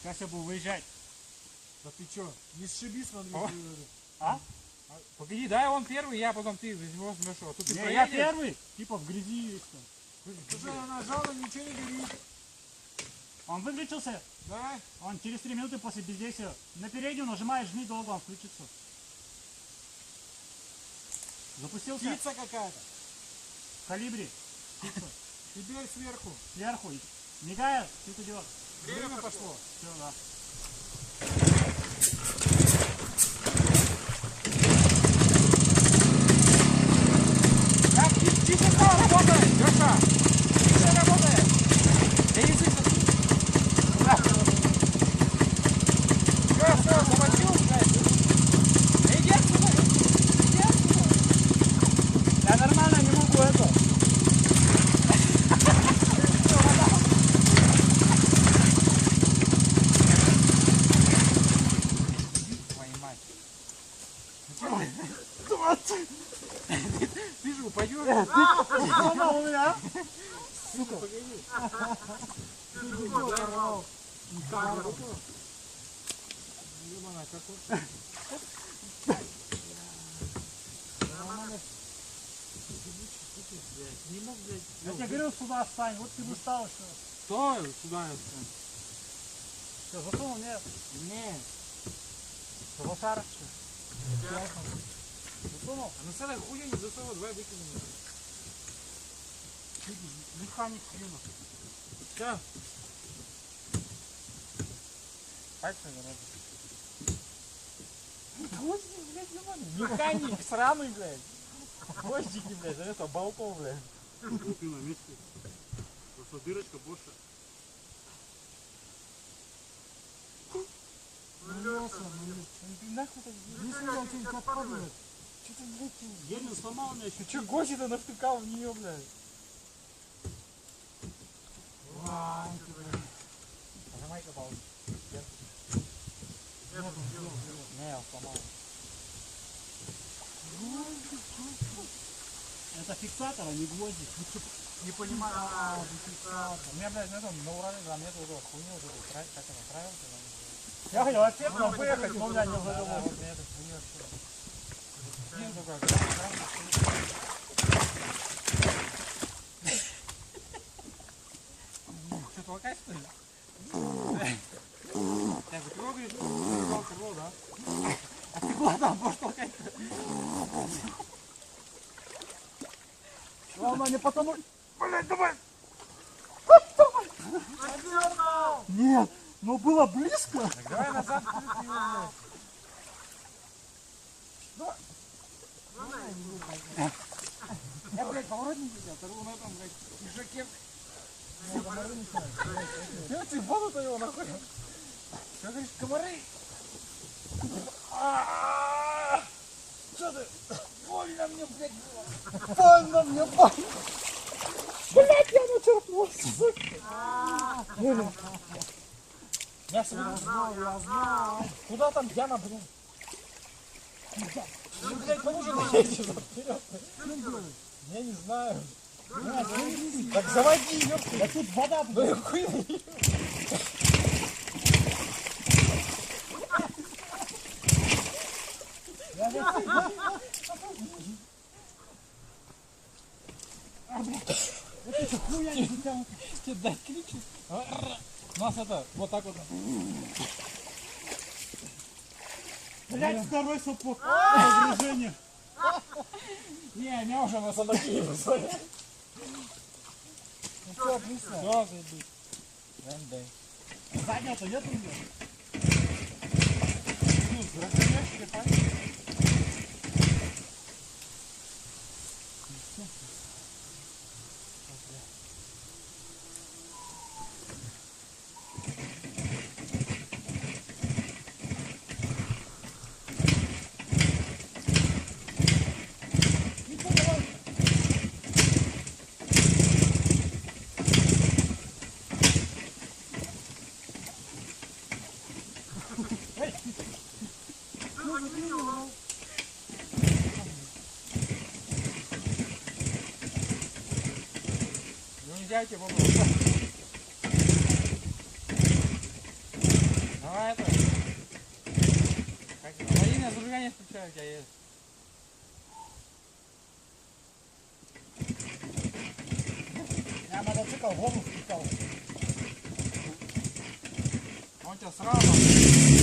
Сейчас я буду выезжать. Да ты чё, не сшиби, смотри. А? Погоди, дай он первый, я потом ты возьмешь его. Тут ты Не, я проедешь. первый. Типа в грязи. Слушай, я нажал, и ничего не горит. Он выключился. Да? Он через 3 минуты после бездействия. На переднюю нажимаешь, жми долго, он включится. Запустился. Птица какая-то. Калибри. Птица. Теперь сверху. Сверху. Мигает, что ты делаешь? Время пошло. Все, да. Так, тихо работает, Леша. Тихо работает. Да язык все, замочил, блядь. Иди отсюда. Иди отсюда. Я нормально не могу это. Твою мать. Ты же упадешь. Сломал у меня. Сука, погоди. Ебана, как он. Не мог, блядь. Я тебе говорил, сюда встань. Вот ты бы встал еще. Стой, сюда я встану. Все, засунул, нет. Не. Лошарок что? Засунул? А на целой хуя не засовывай, давай выкинем. Механик хрена. Все. Пальцы заработали. Гвоздик, блядь, ебаный. Механик сраный, блядь. Гвоздики, блядь, за это болтов, блядь. Ты на месте. Просто дырочка больше. Ты нахуй так Если он тебя отпадает. Что ты, блядь, Гель сломал меня еще. ты что гвозди-то навтыкал в нее, блядь? Нажимай-ка паузу. Не, он сломал. Это фиксатор, а не гвозди. Не понимаю. У меня, блядь, на этом, на Урале, там нету этого хуйни, вот этой, как это, траилки, там. Я хотел отсекнул, выехать, но у меня не Да, задумал. вот мне эта хуйня, что. Блин, только, что, толкай, что ли? Так, ты трогаешь, крыло, да? А ты куда там будешь толкать-то? Ладно, не потому... Блядь, давай! Нет, но было близко. Так давай назад, крути его, блядь. Я, блядь, поворотник видел, второго на этом, блядь, пиджаке. Я телефону-то его нахуй. Что говоришь, комары? Что ты? Больно мне, блядь, было. Больно мне, больно. Блять, я начерпнулся, сука. Я знаю. Куда там яма, блядь? Ну, блядь, кому же ты едешь вперед? Я не знаю. Так заводи, ёпта. Да тут вода, Ну блядь. и хуй. Это что, хуя не затянут? Тебе дать кличу? Нас это, вот так вот. Блять, второй сапог. Разгружение. Не, меня уже на сандаки посмотри. Ну все, отлично. Все, заебись. Дай. Задняя-то нет у меня? Ну, разгоняешь тебе пальцы. Ну, не дайте, бабу. Давай это. Как аварийное зажигание включаю, у тебя есть. Я мотоцикл в воду впитал. Он у тебя сразу.